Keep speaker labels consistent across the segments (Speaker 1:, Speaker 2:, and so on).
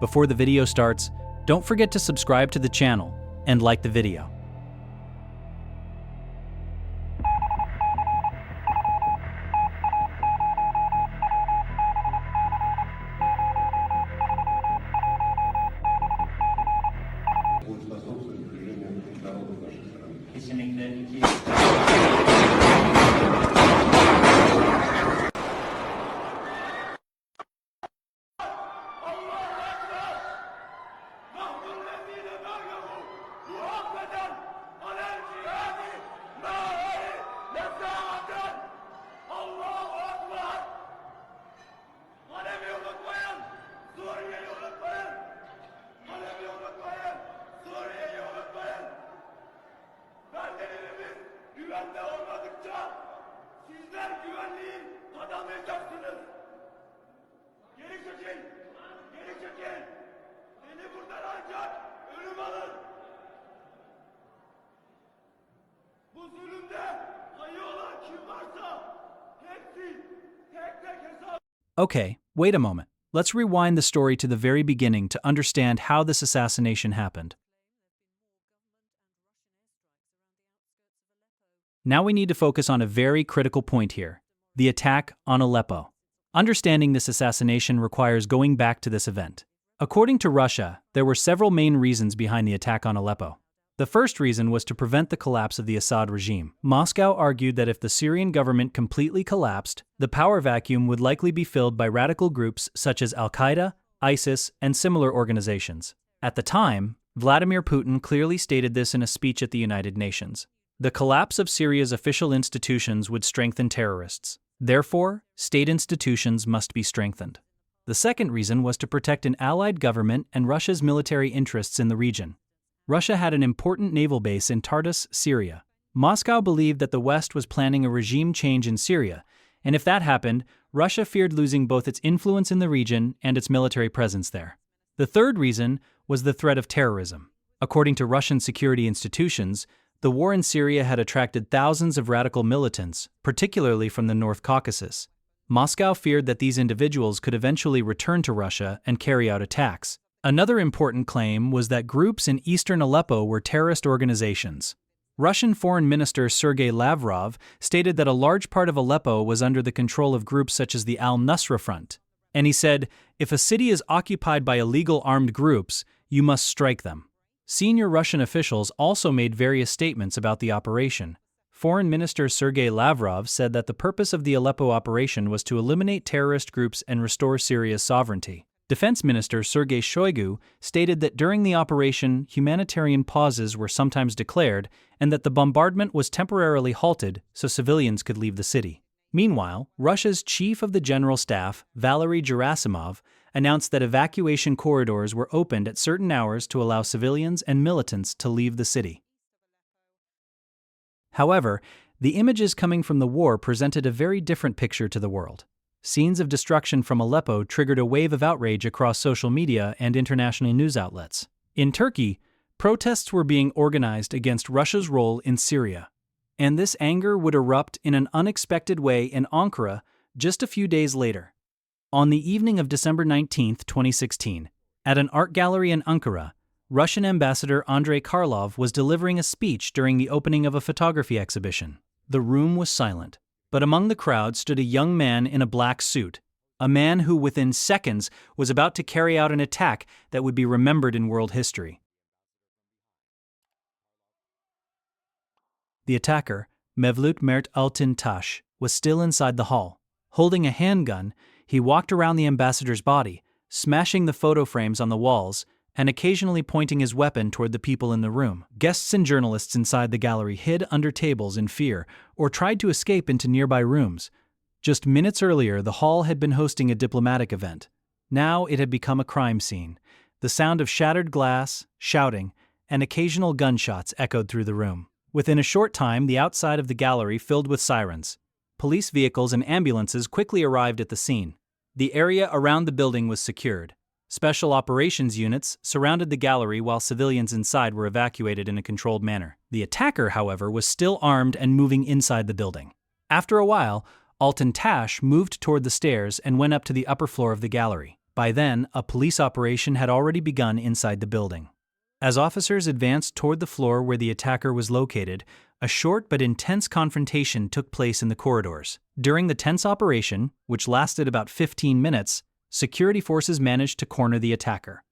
Speaker 1: Before the video starts, don't forget to subscribe to the channel and like the video.
Speaker 2: Güvende olmadıkça sizler güvenliği kazanmayacaksınız. Geri çekil! Geri çekil! Beni buradan ancak ölüm alır. Bu zulümde payı olan kim varsa hepsi tek tek hesap.
Speaker 1: Okay, wait a moment. Let's rewind the story to the very beginning to understand how this assassination happened. Now we need to focus on a very critical point here: the attack on Aleppo. Understanding this assassination requires going back to this event. According to Russia, there were several main reasons behind the attack on Aleppo. The first reason was to prevent the collapse of the Assad regime. Moscow argued that if the Syrian government completely collapsed, the power vacuum would likely be filled by radical groups such as Al-Qaeda, ISIS, and similar organizations. At the time, Vladimir Putin clearly stated this in a speech at the United Nations. The collapse of Syria's official institutions would strengthen terrorists. Therefore, state institutions must be strengthened. The second reason was to protect an allied government and Russia's military interests in the region. Russia had an important naval base in Tartus, Syria. Moscow believed that the West was planning a regime change in Syria, and if that happened, Russia feared losing both its influence in the region and its military presence there. The third reason was the threat of terrorism. According to Russian security institutions, the war in Syria had attracted thousands of radical militants, particularly from the North Caucasus. Moscow feared that these individuals could eventually return to Russia and carry out attacks. Another important claim was that groups in eastern Aleppo were terrorist organizations. Russian Foreign Minister Sergei Lavrov stated that a large part of Aleppo was under the control of groups such as the Al-Nusra Front. And he said, if a city is occupied by illegal armed groups, you must strike them. Senior Russian officials also made various statements about the operation. Foreign Minister Sergei Lavrov said that the purpose of the Aleppo operation was to eliminate terrorist groups and restore Syria's sovereignty. Defense Minister Sergei Shoigu stated that during the operation, humanitarian pauses were sometimes declared and that the bombardment was temporarily halted so civilians could leave the city. Meanwhile, Russia's Chief of the General Staff, Valery Gerasimov, announced that evacuation corridors were opened at certain hours to allow civilians and militants to leave the city. However, the images coming from the war presented a very different picture to the world. Scenes of destruction from Aleppo triggered a wave of outrage across social media and international news outlets. In Turkey, protests were being organized against Russia's role in Syria. And this anger would erupt in an unexpected way in Ankara just a few days later. On the evening of December 19, 2016, at an art gallery in Ankara, Russian Ambassador Andrei Karlov was delivering a speech during the opening of a photography exhibition. The room was silent, but among the crowd stood a young man in a black suit, a man who within seconds was about to carry out an attack that would be remembered in world history. The attacker, Mevlut Mert Altintas, was still inside the hall. Holding a handgun, he walked around the ambassador's body, smashing the photo frames on the walls and occasionally pointing his weapon toward the people in the room. Guests and journalists inside the gallery hid under tables in fear or tried to escape into nearby rooms. Just minutes earlier, the hall had been hosting a diplomatic event. Now it had become a crime scene. The sound of shattered glass, shouting, and occasional gunshots echoed through the room. Within a short time, the outside of the gallery filled with sirens. Police vehicles and ambulances quickly arrived at the scene. The area around the building was secured. Special operations units surrounded the gallery while civilians inside were evacuated in a controlled manner. The attacker, however, was still armed and moving inside the building. After a while, Altintas moved toward the stairs and went up to the upper floor of the gallery. By then, a police operation had already begun inside the building. As officers advanced toward the floor where the attacker was located, a short but intense confrontation took place in the corridors. During the tense operation, which lasted about 15 minutes, security forces managed to corner the attacker.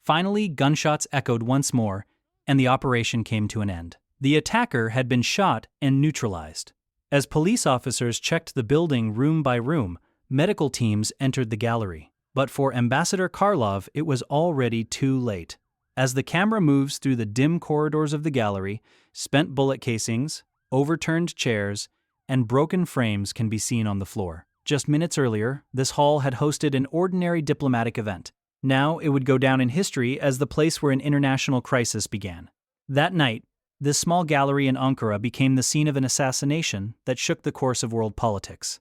Speaker 1: Finally, gunshots echoed once more, and the operation came to an end. The attacker had been shot and neutralized. As police officers checked the building room by room, medical teams entered the gallery. But for Ambassador Karlov, it was already too late. As the camera moves through the dim corridors of the gallery, spent bullet casings, overturned chairs, and broken frames can be seen on the floor. Just minutes earlier, this hall had hosted an ordinary diplomatic event. Now it would go down in history as the place where an international crisis began. That night, this small gallery in Ankara became the scene of an assassination that shook the course of world politics.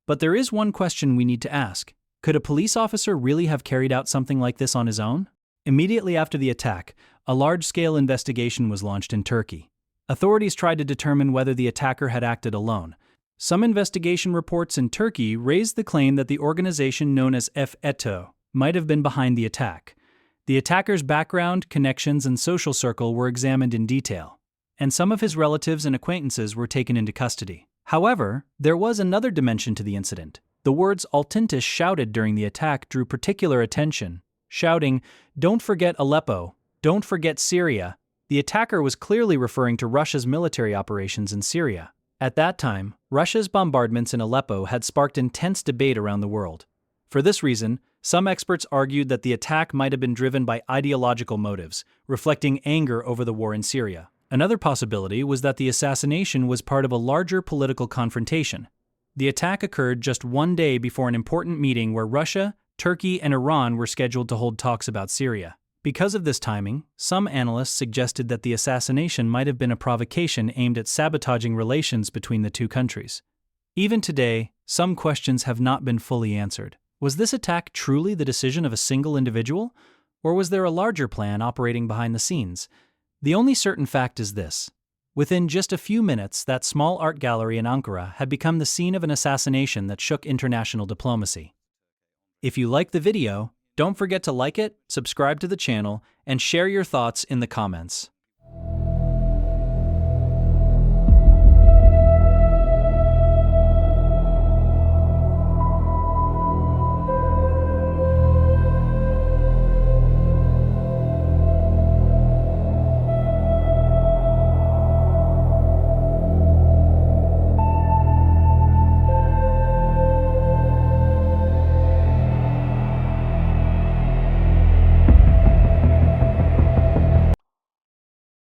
Speaker 1: But there is one question we need to ask. Could a police officer really have carried out something like this on his own? Immediately after the attack, a large-scale investigation was launched in Turkey. Authorities tried to determine whether the attacker had acted alone. Some investigation reports in Turkey raised the claim that the organization known as FETÖ might have been behind the attack. The attacker's background, connections, and social circle were examined in detail, and some of his relatives and acquaintances were taken into custody. However, there was another dimension to the incident. The words Altintas shouted during the attack drew particular attention. Shouting, "Don't forget Aleppo, don't forget Syria," the attacker was clearly referring to Russia's military operations in Syria. At that time, Russia's bombardments in Aleppo had sparked intense debate around the world. For this reason, some experts argued that the attack might have been driven by ideological motives, reflecting anger over the war in Syria. Another possibility was that the assassination was part of a larger political confrontation. The attack occurred just one day before an important meeting where Russia, Turkey, and Iran were scheduled to hold talks about Syria. Because of this timing, some analysts suggested that the assassination might have been a provocation aimed at sabotaging relations between the two countries. Even today, some questions have not been fully answered. Was this attack truly the decision of a single individual, or was there a larger plan operating behind the scenes? The only certain fact is this. Within just a few minutes, that small art gallery in Ankara had become the scene of an assassination that shook international diplomacy. If you liked the video, don't forget to like it, subscribe to the channel, and share your thoughts in the comments.